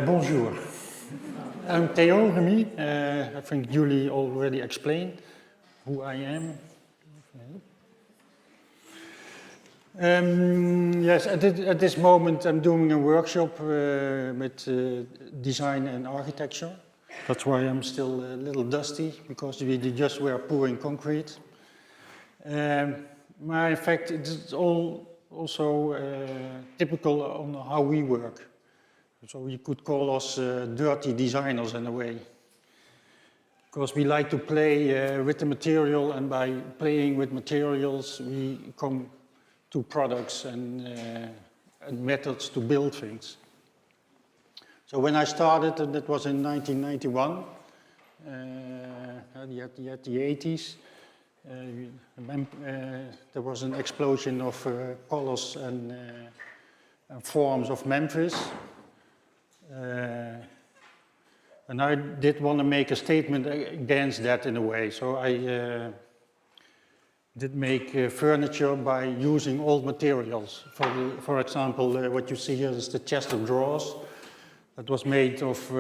Bonjour. I'm Tejo Remy. I think Julie already explained who I am. Yes, at this moment I'm doing a workshop with design and architecture. That's why I'm still a little dusty, because we just were pouring concrete. In fact, it's all also typical on how we work. So you could call us dirty designers in a way. Because we like to play with the material, and by playing with materials we come to products and methods to build things. So when I started, and that was in 1991, the 80s, there was an explosion of colors and forms of Memphis. And I did want to make a statement against that in a way. So I did make furniture by using old materials. For example, what you see here is the chest of drawers. That was made of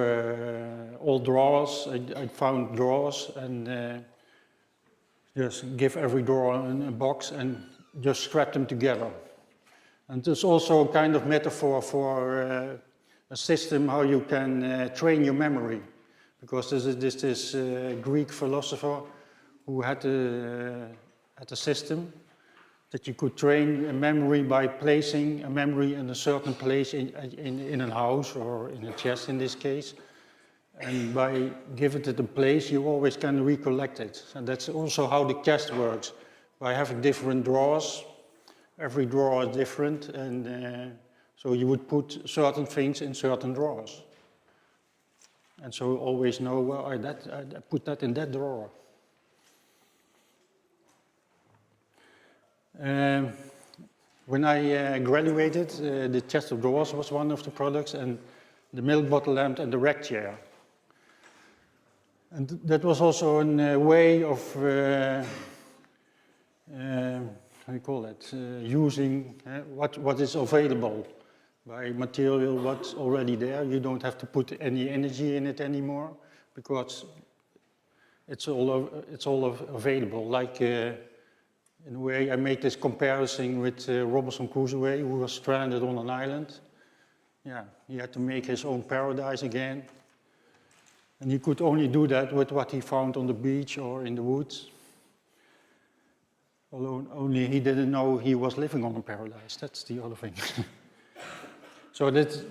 old drawers. I found drawers and just give every drawer in a box and just strap them together. And there's also a kind of metaphor for a system how you can train your memory. Because there's this Greek philosopher who had a system that you could train a memory by placing a memory in a certain place in a house or in a chest in this case. And by giving it a place, you always can recollect it. And that's also how the chest works. By having different drawers, every drawer is different, and so you would put certain things in certain drawers. And so you always know, well, I put that in that drawer. When I graduated, the chest of drawers was one of the products, and the milk bottle lamp and the rack chair. And that was also a way of, how do you call it, using what is available by material, what's already there. You don't have to put any energy in it anymore, because it's all available. Like, in a way, I made this comparison with Robinson Crusoe, who was stranded on an island. Yeah, he had to make his own paradise again. And he could only do that with what he found on the beach or in the woods. Although only he didn't know he was living on a paradise. That's the other thing. So this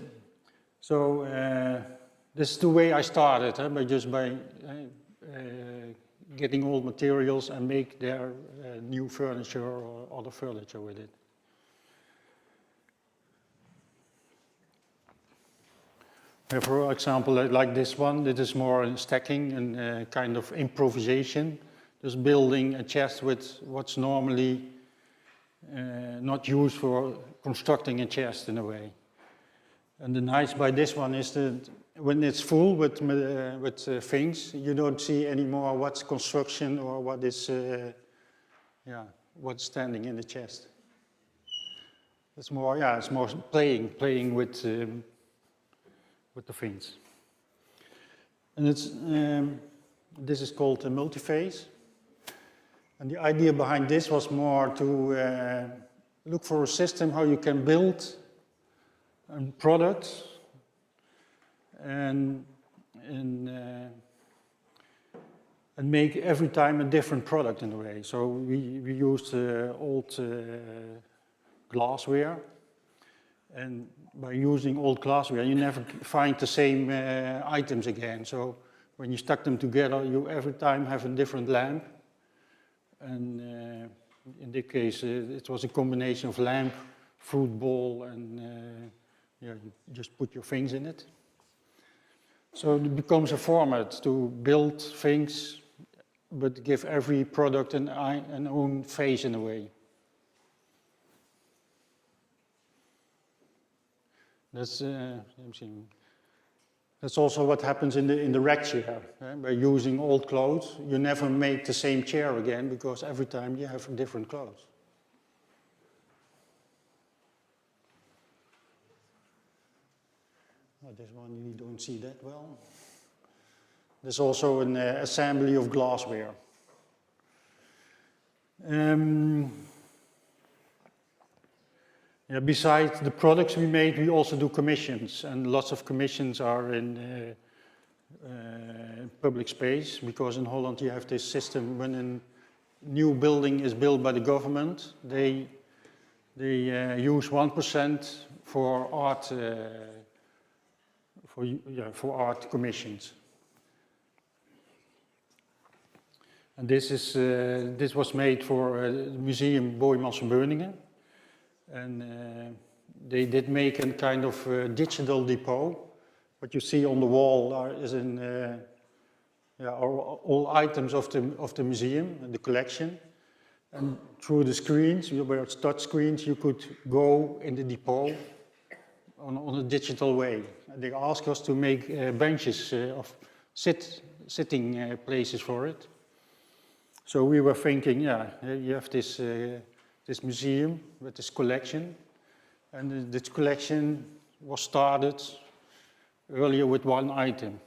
is the way I started, by getting old materials and make their new furniture or other furniture with it. For example, like this one, it is more stacking and kind of improvisation. Just building a chest with what's normally not used for constructing a chest in a way. And the nice by this one is that when it's full with things, you don't see anymore what's construction or what is, what's standing in the chest. It's more, it's more playing with the things. And it's, this is called a multi-phase. And the idea behind this was more to look for a system how you can build a product and make every time a different product in a way. So we used old glassware, and by using old glassware you never find the same items again. So when you stack them together, you every time have a different lamp. And in this case, it was a combination of lamp, fruit bowl, and you just put your things in it. So it becomes a format to build things, but give every product an own face in a way. That's also what happens in the rack chair. By using old clothes, you never make the same chair again, because every time you have different clothes. this one you don't see that well. There's also an assembly of glassware. Besides the products we made, we also do commissions, and lots of commissions are in public space, because in Holland you have this system when a new building is built by the government, they use 1% for art for art commissions. And this was made for Museum Boijmans Beuningen, and they did make a kind of digital depot. What you see on the wall are all items of the museum and the collection. And through the screens, where it's touch screens, you could go in the depot on a digital way. And they asked us to make benches of sitting places for it. So we were thinking, you have this museum with this collection, and this collection was started earlier with one item,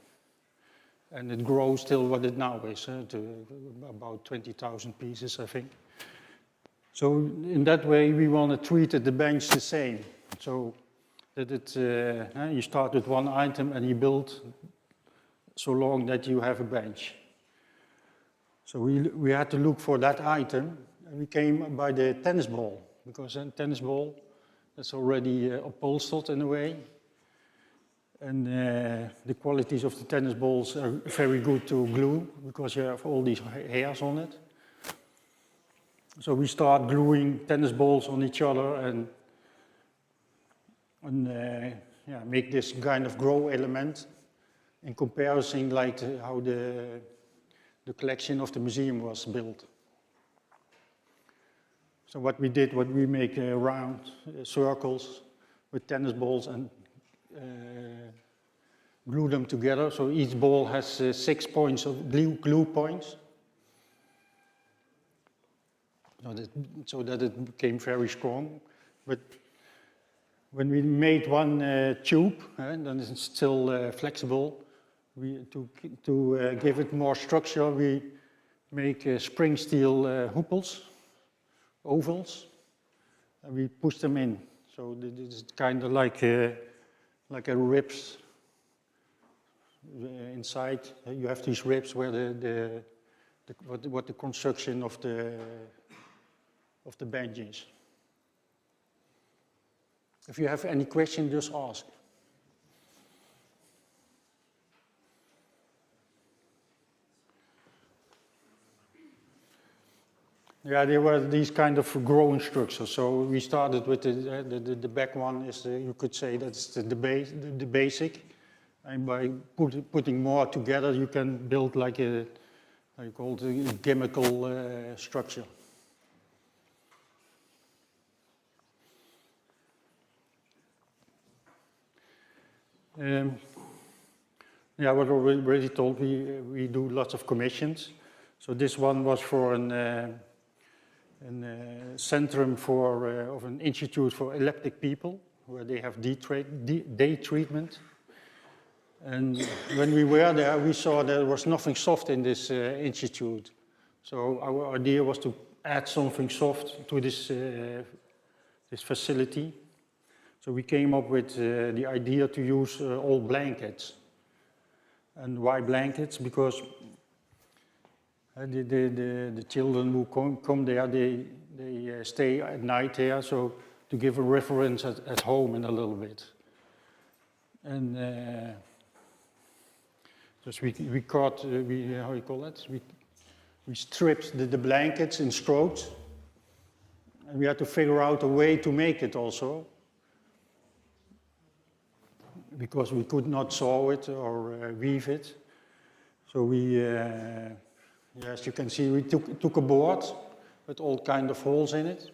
and it grows till what it now is, to about 20,000 pieces, I think. So in that way, we want to treat the bench the same, so that you start with one item and you build so long that you have a bench. So we had to look for that item, and we came by the tennis ball, because a tennis ball is already upholstered in a way, and the qualities of the tennis balls are very good to glue, because you have all these hairs on it. So we start gluing tennis balls on each other and make this kind of grow element in comparison, like how the collection of the museum was built. So what we did, we make round circles with tennis balls and glue them together. So each ball has 6 points of glue points, so that it became very strong. But when we made one tube, then it's still flexible. To give it more structure, we make spring steel hoepels, ovals, and we push them in. So this is kind of like a ribs inside. You have these ribs where what the construction of the bench is. If you have any question, just ask. Yeah, there were these kind of growing structures. So we started with the back one is you could say that's the basic, and by putting more together, you can build like a chemical structure. What I already told, we do lots of commissions. So this one was for a centrum of an institute for epileptic people, where they have day treatment. And when we were there, we saw there was nothing soft in this institute. So our idea was to add something soft to this facility. So we came up with the idea to use all blankets. And why blankets? Because the children who come there, they stay at night there, so to give a reference at home in a little bit. And just we stripped the blankets in strokes, and we had to figure out a way to make it also, because we could not sew it or weave it. So we, as you can see, we took a board with all kind of holes in it,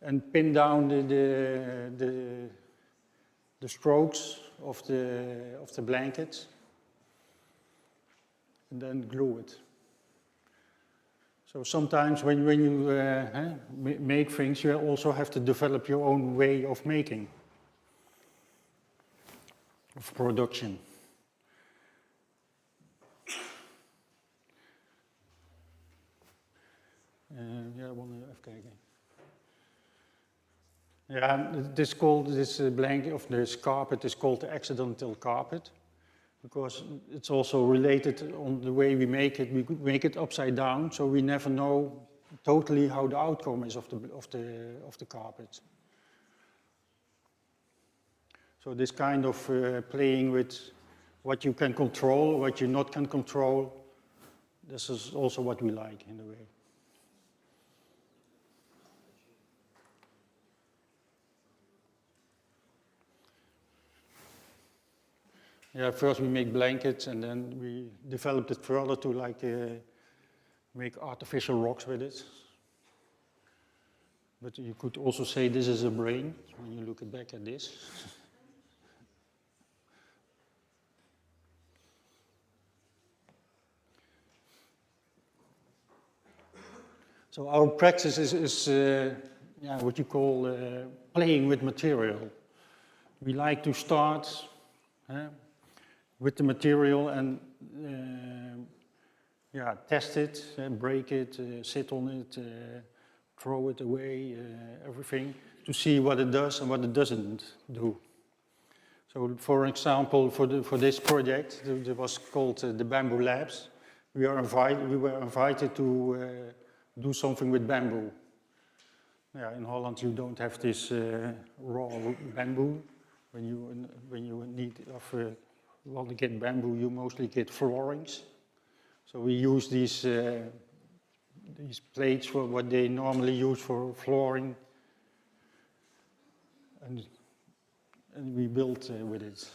and pinned down the strokes of the blankets, and then glue it. So sometimes when you make things, you also have to develop your own way of making. of production. Ja, even kijken. Yeah, this blanket of this carpet is called the accidental carpet, because it's also related on the way we make it. We could make it upside down, so we never know totally how the outcome is of the carpet. So this kind of playing with what you can control, what you not can control, this is also what we like in a way. Yeah, first we make blankets and then we developed it further to like make artificial rocks with it. But you could also say this is a brain when you look back at this. So our practice is what you call playing with material. We like to start with the material and test it, break it, sit on it, throw it away, everything, to see what it does and what it doesn't do. So, for example, for this project, it was called the Bamboo Labs. We were invited to do something with bamboo. Yeah, in Holland you don't have this raw bamboo. When you want to get bamboo, you mostly get floorings. So we use these plates for what they normally use for flooring, and we built with it.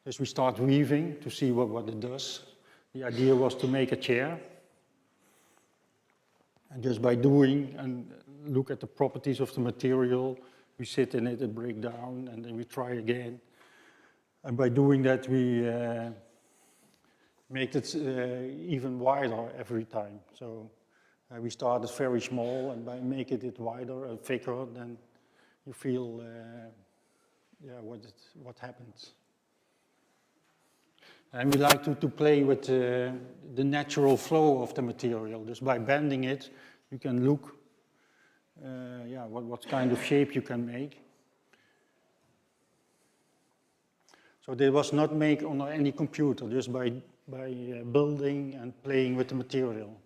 As we start weaving to see what it does. The idea was to make a chair. And just by doing and look at the properties of the material, we sit in it and break down, and then we try again. And by doing that, we make it even wider every time. So we started very small, and by making it wider and thicker, then you feel what happens. And we like to play with the natural flow of the material. Just by bending it, you can look what kind of shape you can make. So they was not made on any computer, just by building and playing with the material.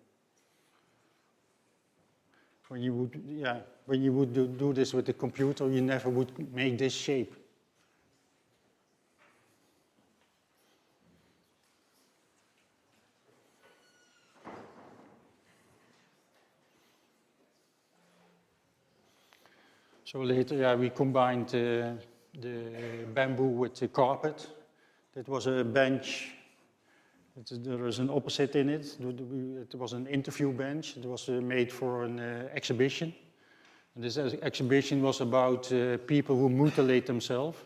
When you would do this with the computer, you never would make this shape. So later, we combined the bamboo with the carpet. That was a bench. There is an opposite in it. It was an interview bench. It was made for an exhibition. And this exhibition was about people who mutilate themselves.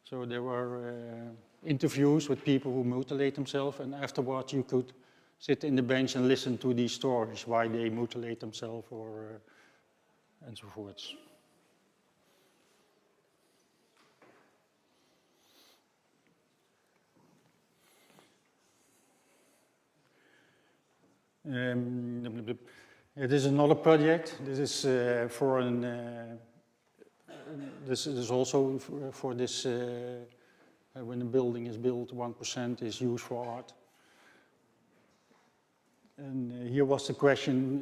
So there were interviews with people who mutilate themselves, and afterwards you could sit in the bench and listen to these stories, why they mutilate themselves, or and so forth. This is another project. This is for an. This is also for this. When a building is built, 1% is used for art. And here was the question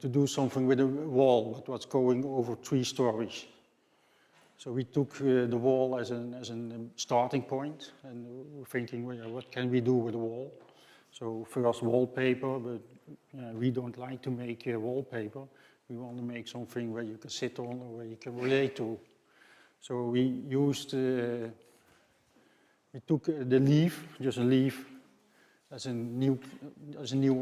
to do something with a wall that was going over 3 stories. So we took the wall as a starting point, and we're thinking, well, what can we do with the wall? So first wallpaper, but we don't like to make wallpaper. We want to make something where you can sit on or where you can relate to. So we used, we took the leaf, just a leaf, as a new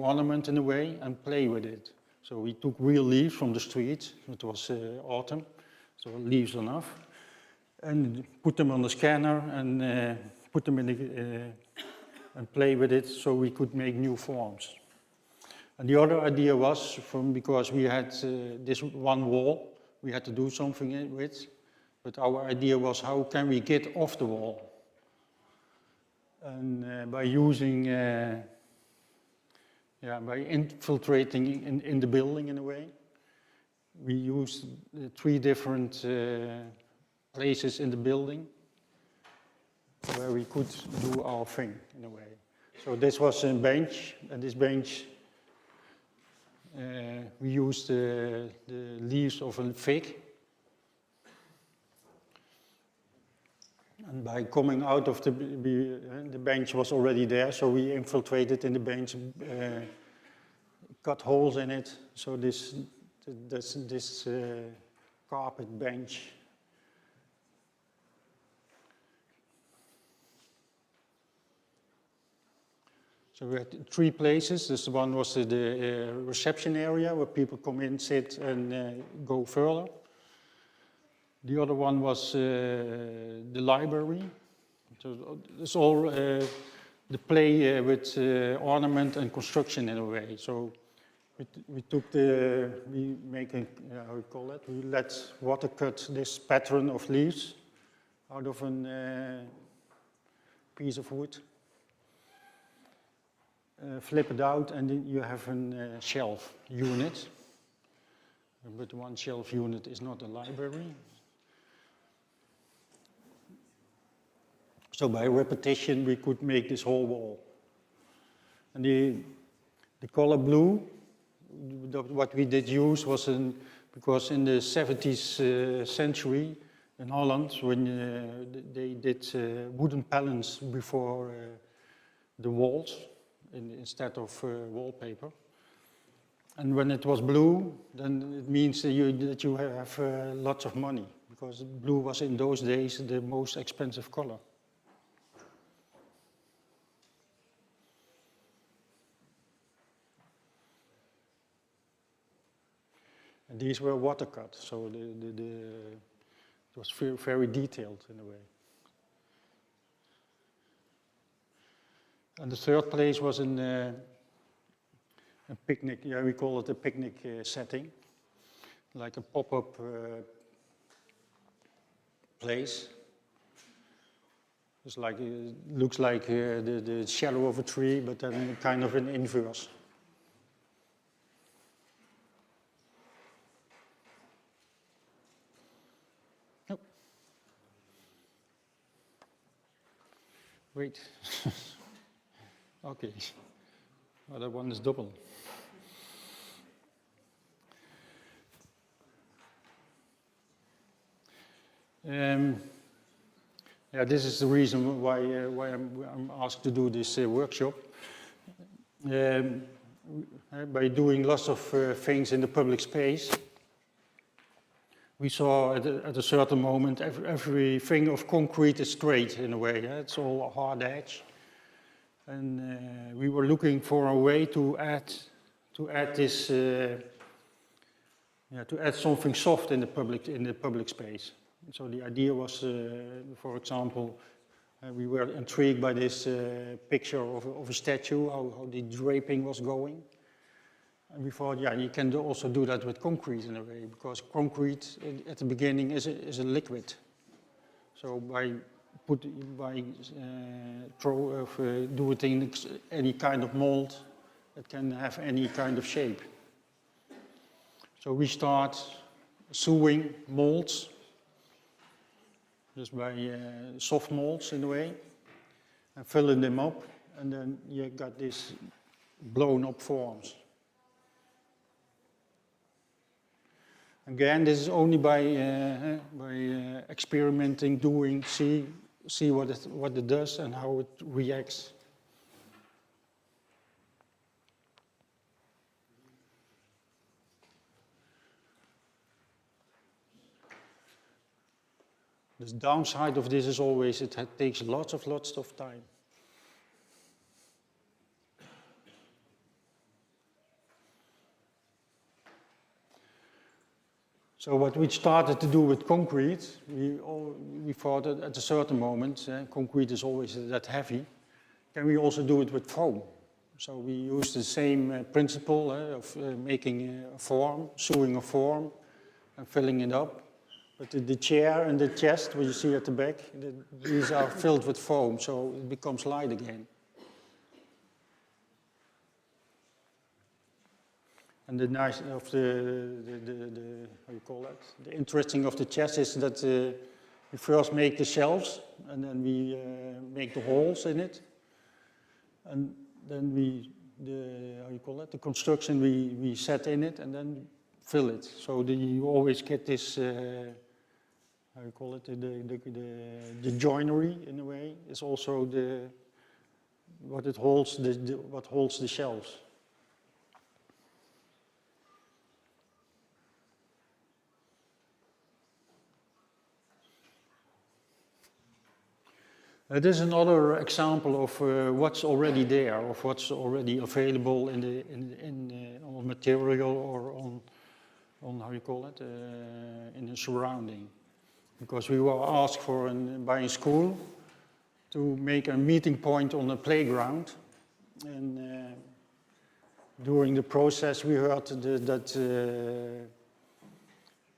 ornament in a way, and play with it. So we took real leaves from the street. It was autumn, so leaves enough, and put them on the scanner and put them in the and play with it so we could make new forms. And the other idea was because we had this one wall we had to do something with, But our idea was, how can we get off the wall? And by using, by infiltrating in the building in a way. We used 3 different places in the building where we could do our thing in a way. So this was a bench, and this bench, we used the leaves of a fig. And by coming out of the bench was already there, so we infiltrated in the bench, cut holes in it. So this carpet bench. So we had 3 places. This one was the reception area where people come in, sit, and go further. The other one was the library. So it's all the play with ornament and construction in a way. So we make a, how we call it? We let water cut this pattern of leaves out of a piece of wood. Flip it out, and then you have a shelf unit. But one shelf unit is not a library. So by repetition, we could make this whole wall. And the color blue, what we did use was because in the 70th century in Holland, when they did wooden panels before the walls instead of wallpaper. And when it was blue, then it means that you have lots of money, because blue was in those days the most expensive color. And these were water cut, so it was very detailed in a way. And the third place was in a picnic, we call it a picnic setting, like a pop-up place. It's like, it looks like the shadow of a tree, but then kind of an inverse. Oh. Wait. Okay. Well, that one is double. Yeah, this is the reason why I'm asked to do this workshop. By doing lots of things in the public space, we saw at a certain moment everything of concrete is straight in a way. It's all a hard edge, and we were looking for a way to add this to add something soft in the public space. So the idea was, for example, we were intrigued by this picture of a statue, how the draping was going. And we thought, yeah, you can also do that with concrete in a way, because concrete at the beginning is a liquid. So by do it in any kind of mold, it can have any kind of shape. So we start sewing molds, just by soft molds in a way, and filling them up, and then you got these blown up forms. Again, this is only by experimenting, doing, see what it does and how it reacts. The downside of this is always it takes lots of time. So what we started to do with concrete, we thought that at a certain moment, concrete is always that heavy. Can we also do it with foam? So we used the same principle of making a form, sewing a form, and filling it up. But the chair and the chest, what you see at the back, these are filled with foam, so it becomes light again. And the nice of the how you call that? The interesting of the chest is that we first make the shelves, and then we make the holes in it, and then how you call it? The construction we set in it, and then fill it. So you always get this. How you call it? The joinery in a way is also what holds the shelves. This is another example of what's already there, of what's already available on material or on how you call it, in the surrounding. Because we were asked by a school to make a meeting point on a playground, and during the process we heard that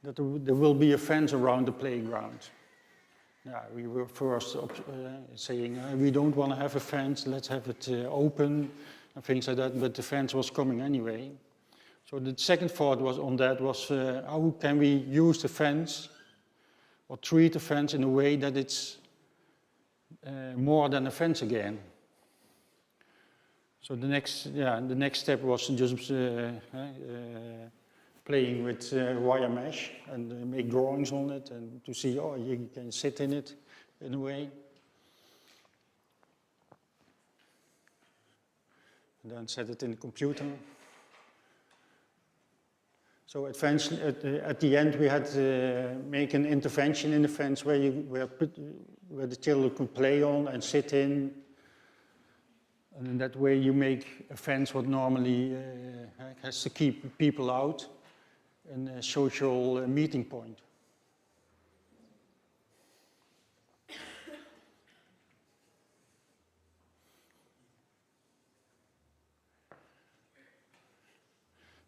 there will be a fence around the playground. Yeah, we were first saying we don't want to have a fence, let's have it open and things like that, but the fence was coming anyway. So the second thought was how can we use the fence or treat the fence in a way that it's more than a fence again. So the next step was just playing with wire mesh and make drawings on it and to see, you can sit in it in a way. And then set it in the computer. So at the end we had to make an intervention in the fence where the children could play on and sit in. And in that way you make a fence what normally has to keep people out and a social meeting point.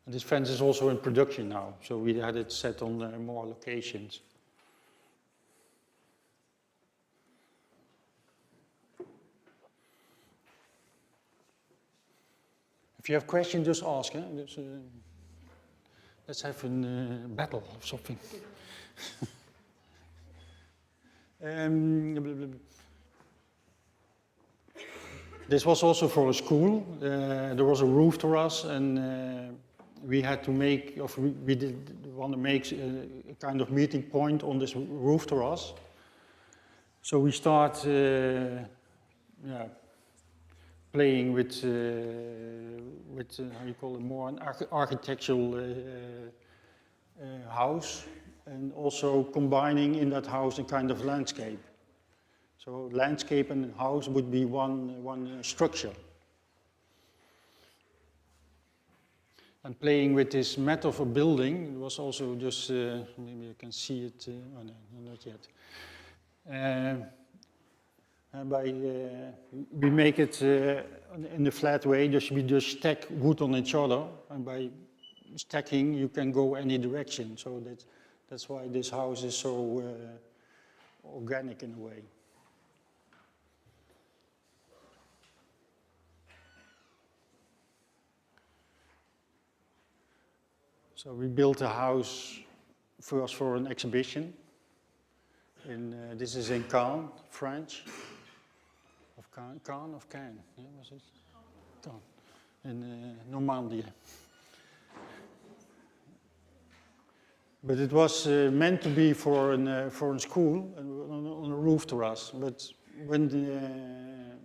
And this fence is also in production now, so we had it set on more locations. If you have questions, just ask. Let's have a battle or something. This was also for a school. There was a roof terrace, and we had to make, we did want to make a kind of meeting point on this roof terrace. So we start, playing with how you call it, more an architectural house, and also combining in that house a kind of landscape. So landscape and house would be one structure. And playing with this method of a building was also just, maybe you can see it, oh no, not yet. We make it in a flat way, we just stack wood on each other, and by stacking you can go any direction. So that's why this house is so organic in a way. So we built a house first for an exhibition. This is in Caen, French. Caen, yeah, was it? Caen, in Normandy. But it was meant to be for a school on a roof terrace. But when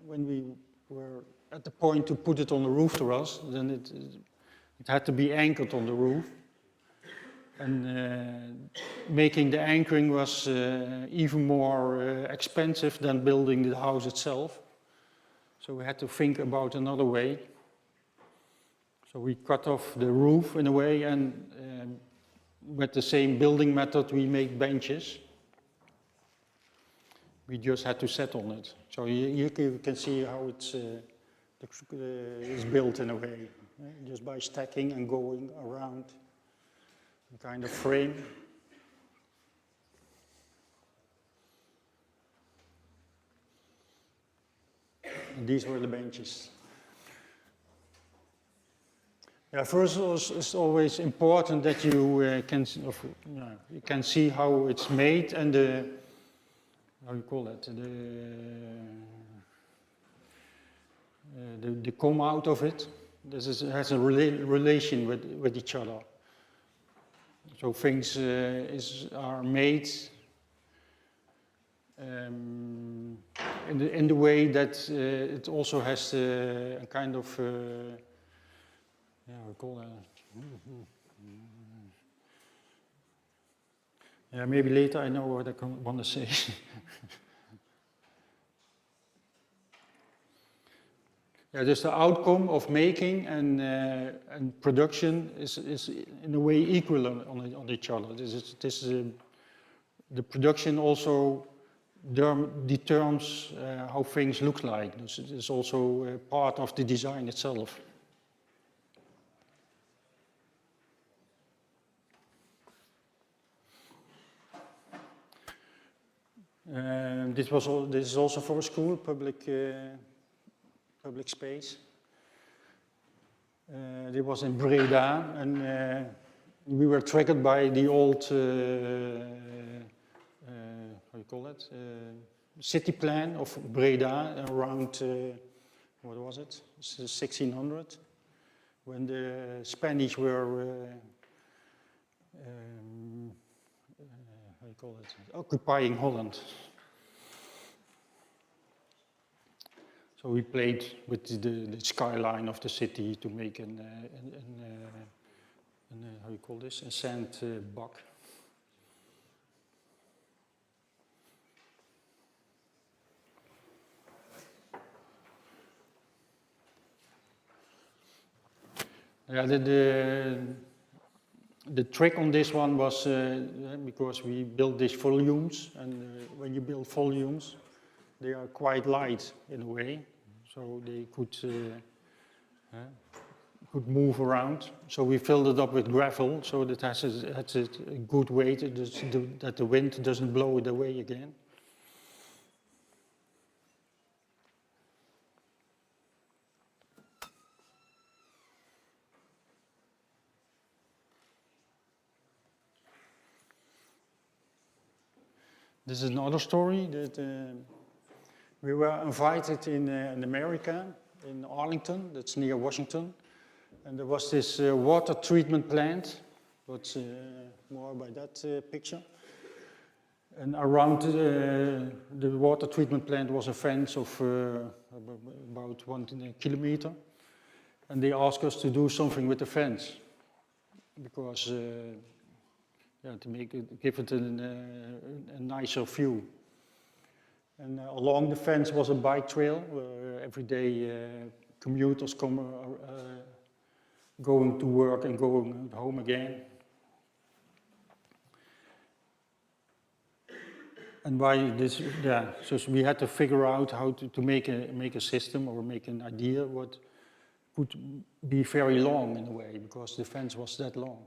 we were at the point to put it on the roof terrace, then it had to be anchored on the roof. And making the anchoring was even more expensive than building the house itself. So we had to think about another way. So we cut off the roof in a way, and with the same building method we make benches. We just had to set on it. So you can see how it's built in a way, just by stacking and going around. Kind of frame. And these were the benches. Yeah, first it's always important that you can see how it's made and the, how you call it, the come out of it. This has a relation with each other. So things are made in the way that it also has a kind of we call that. Yeah, maybe later I know what I want to say. Yeah, just the outcome of making and production is in a way equal on each other. The production also determines how things look like. This is also part of the design itself. This is also for a school, public space. It was in Breda, and we were triggered by the old, how you call it, city plan of Breda around, what was it, 1600, when the Spanish were, how you call it, occupying Holland. So we played with the skyline of the city to make how you call this, a sand buck. Yeah, the trick on this one was because we built these volumes, and when you build volumes, they are quite light in a way, so they could move around. So we filled it up with gravel, so that it has a good weight, that the wind doesn't blow it away again. This is another story that we were invited in America, in Arlington, that's near Washington, and there was this water treatment plant, but more by that picture. And around the water treatment plant was a fence of about 1 kilometer, and they asked us to do something with the fence, because to give it a nicer view. And along the fence was a bike trail where every day commuters come going to work and going home again. And by this, so we had to figure out how to make a system or make an idea what could be very long in a way, because the fence was that long.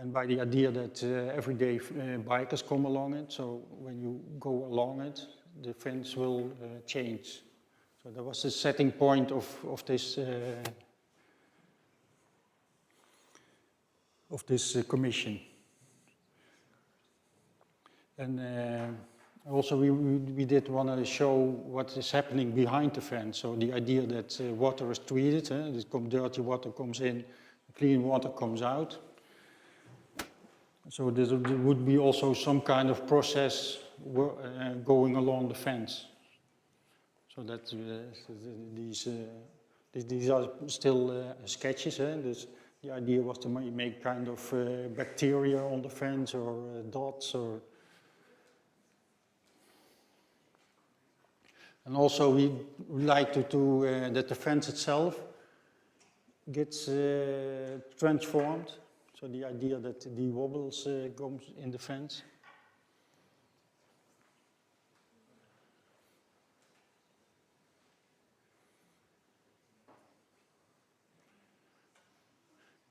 And by the idea that every day bikers come along it, so when you go along it, the fence will change. So that was the setting point of this commission. And also we did want to show what is happening behind the fence. So the idea that water is treated, dirty water comes in, clean water comes out. So there would be also some kind of process going along the fence. So that these are still sketches. The idea was to make kind of bacteria on the fence or dots or. And also we like to that the fence itself gets transformed. So the idea that the wobbles comes in the fence.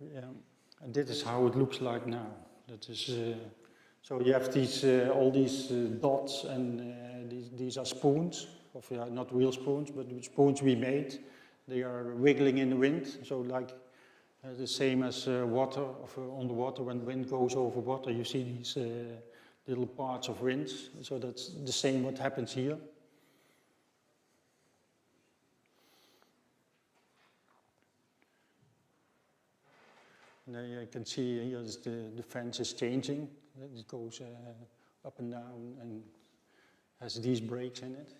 Yeah, and this is how it looks like now. That is, so you have these all these dots, and these are spoons not real spoons, but the spoons we made. They are wiggling in the wind, so like the same as water, on the water, when wind goes over water, you see these little parts of winds, so that's the same what happens here. And then you can see here the fence is changing. It goes up and down and has these breaks in it.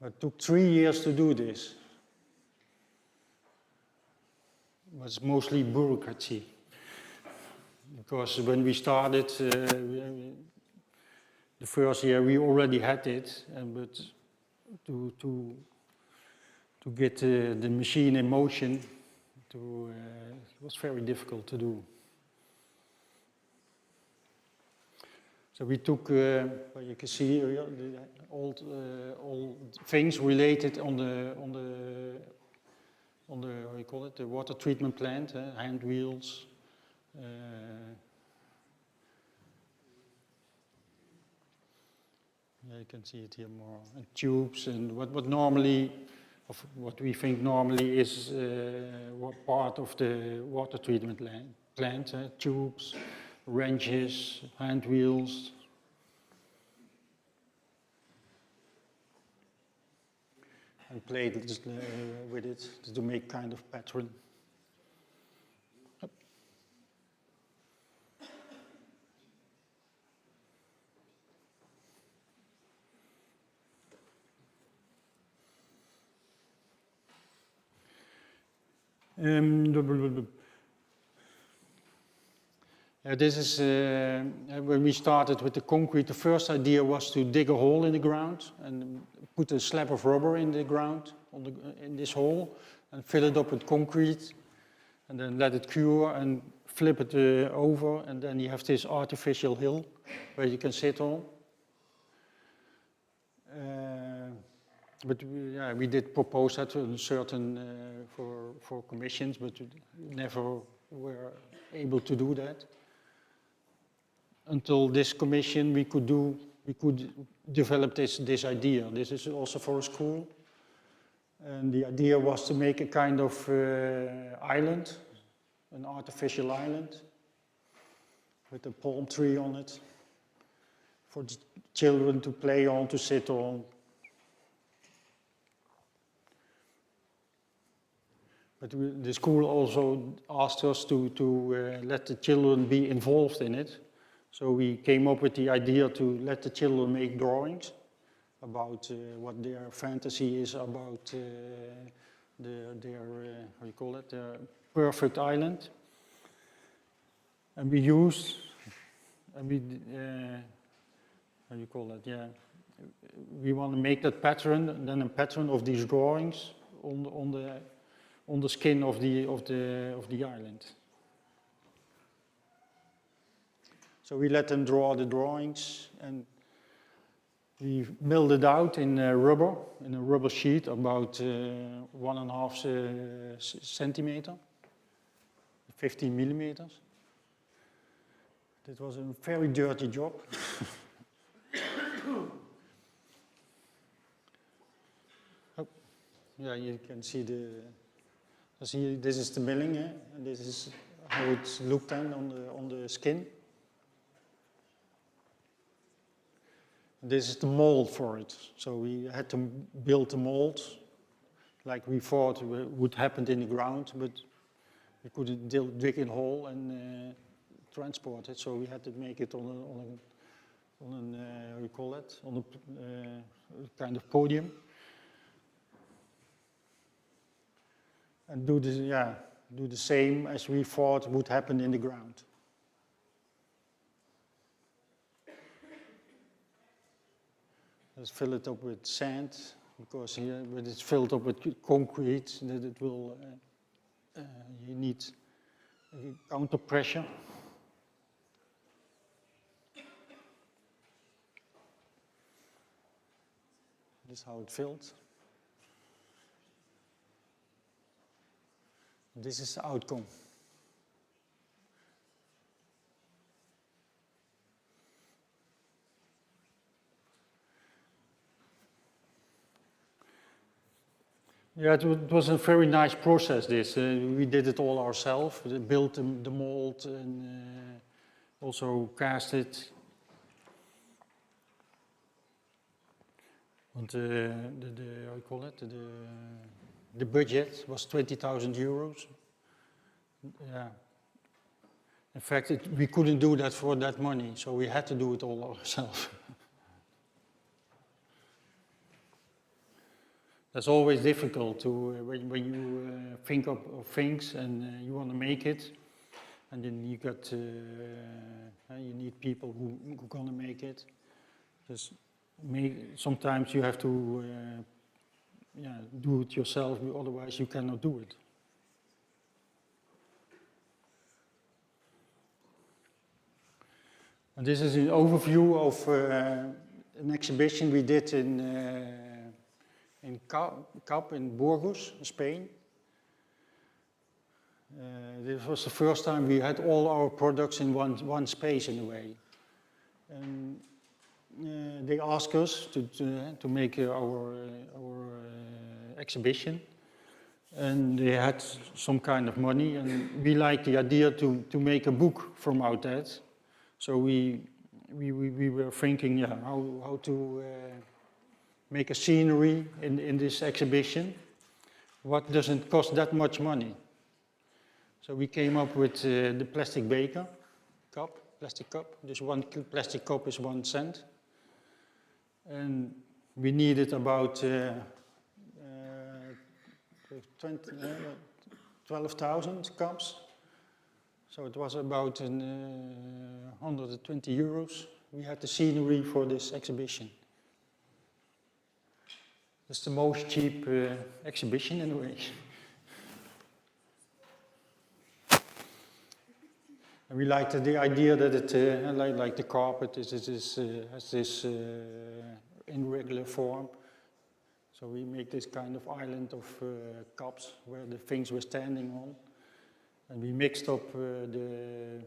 It took 3 years to do this. It was mostly bureaucracy. Because when we started, the first year we already had it, but to get the machine in motion, it was very difficult to do. So we took, well, you can see here, all things related on the how you call it, the water treatment plant, hand wheels. Yeah, you can see it here more, and tubes, and what normally, of what we think normally is what part of the water treatment plant, tubes, wrenches, hand wheels. And played with it to make kind of pattern. This is when we started with the concrete. The first idea was to dig a hole in the ground and put a slab of rubber in the ground in this hole and fill it up with concrete, and then let it cure and flip it over, and then you have this artificial hill where you can sit on. But we did propose that to certain for commissions, but we never were able to do that. Until this commission, we could develop this idea. This is also for a school, and the idea was to make a kind of island, an artificial island, with a palm tree on it, for the children to play on, to sit on. But the school also asked us to let the children be involved in it. So we came up with the idea to let the children make drawings about what their fantasy is about their how you call it, their perfect island. And we used, how you call it, we want to make that pattern, and then a pattern of these drawings on the skin of the island. So we let them draw the drawings, and we milled it out in a rubber sheet about 1.5 centimeter, 15 millimeters. It was a very dirty job. Oh, yeah, you can see this is the milling, and this is how it looked then on the skin. This is the mold for it. So we had to build the mold like we thought would happen in the ground, but we couldn't dig a hole and transport it. So we had to make it on how you call it, on a kind of podium, and do the same as we thought would happen in the ground. Let's fill it up with sand, because here, when it's filled up with concrete, that it will, you need counter pressure. This is how it filled. This is the outcome. Yeah, it was a very nice process, this. We did it all ourselves, built the mold and also cast it. And how you call it? The budget was 20,000 euros. Yeah. In fact, we couldn't do that for that money, so we had to do it all ourselves. That's always difficult to when you think of things and you want to make it, and then you got you need people who gonna make it. Sometimes you have to do it yourself, otherwise you cannot do it. And this is an overview of an exhibition we did in Cap in Burgos, Spain. This was the first time we had all our products in one space in a way. And they asked us to make our exhibition, and they had some kind of money, and we liked the idea to make a book from out that. So we were thinking, how to make a scenery in this exhibition. What doesn't cost that much money? So we came up with the plastic plastic cup. This one plastic cup is 1 cent. And we needed about 12,000 cups. So it was about 120 euros. We had the scenery for this exhibition. It's the most cheap exhibition in a way. And we liked the idea that it, like the carpet, has this irregular form. So we make this kind of island of cups where the things were standing on. And we mixed up the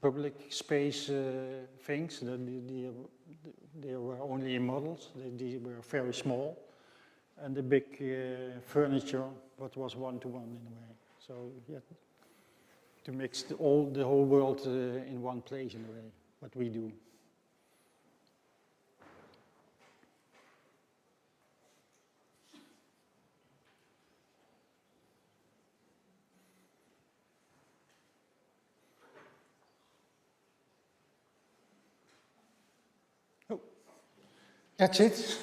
public space things. They were only in models. They were very small. And the big furniture, what was one-to-one in a way. So yeah, to mix the whole world in one place in a way, what we do. Oh, that's it.